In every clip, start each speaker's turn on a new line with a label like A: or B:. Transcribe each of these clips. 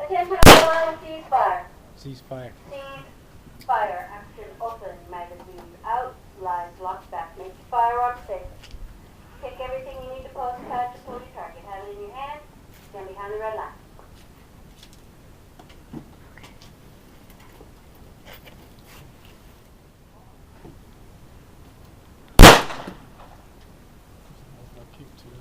A: Attention everyone, ceasefire.
B: Ceasefire.
A: Ceasefire. Action open. Magazines out. Lines locked back. Make the firearms safe. Take everything you need to pose a pad to pull your target. Have it in your hand. Stand behind the red line.
B: I'll keep to it.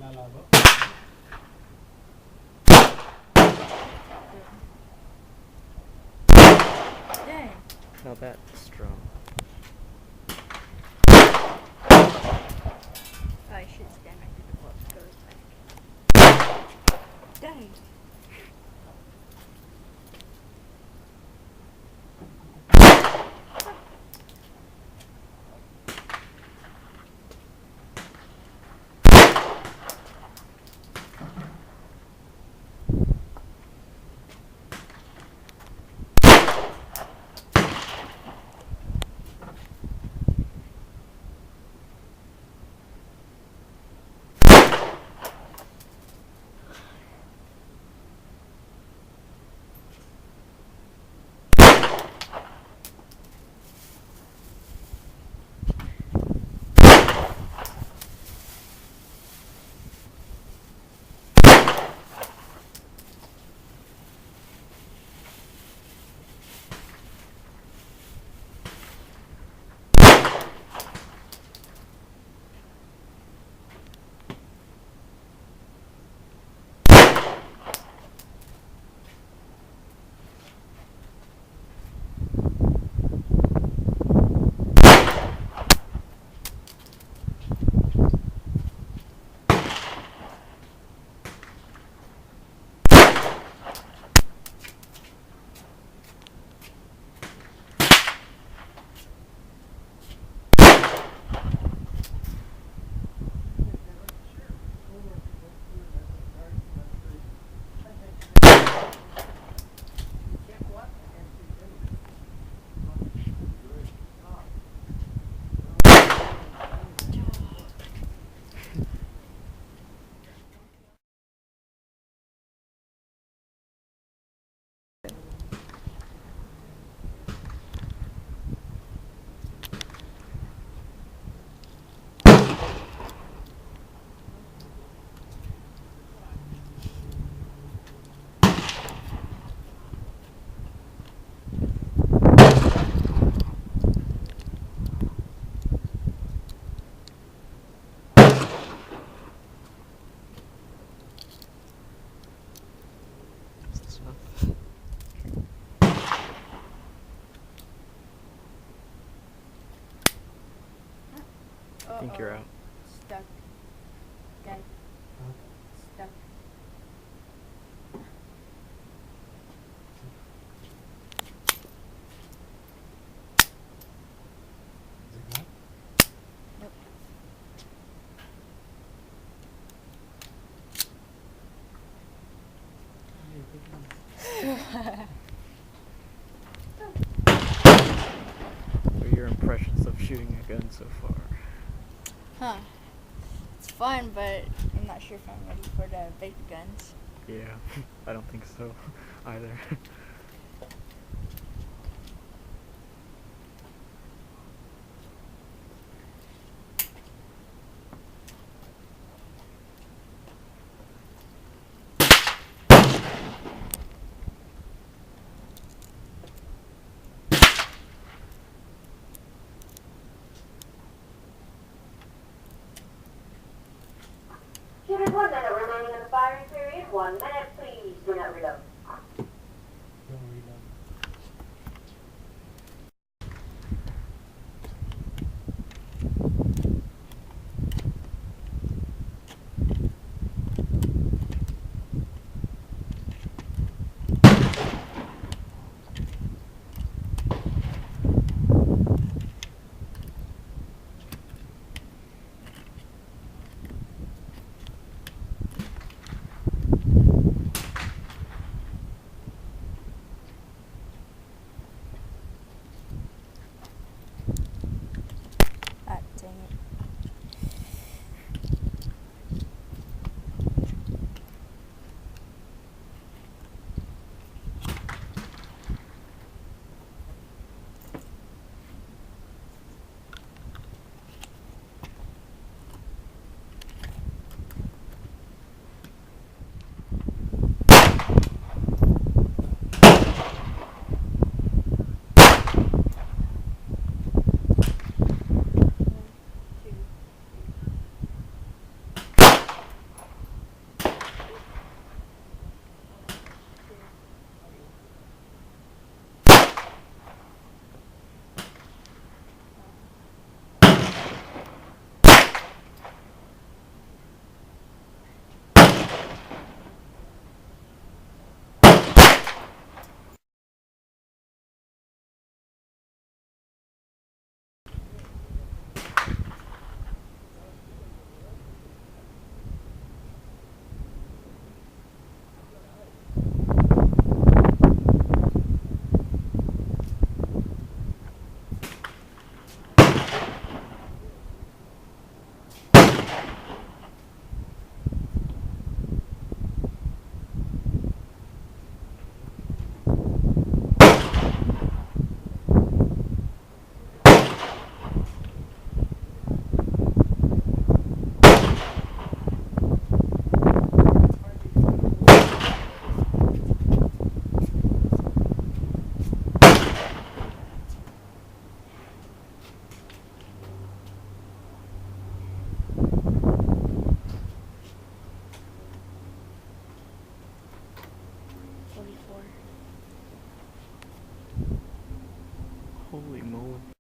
B: Lalabo.
C: Dang.
D: Now that's strong.
C: I should stand right through the bullet goes back. Dang.
D: Is this enough? I think you're out.
C: Stuck. Dead. Stuck.
B: Is it gone?
C: Nope.
D: What are your impressions of shooting a gun so far?
C: Huh. It's fun, but I'm not sure if I'm ready for the big guns.
D: Yeah, I don't think so either.
A: Shooters, 1 minute remaining in the firing period. 1 minute, please. Do not reload.
B: Don't reload.
D: Holy moly.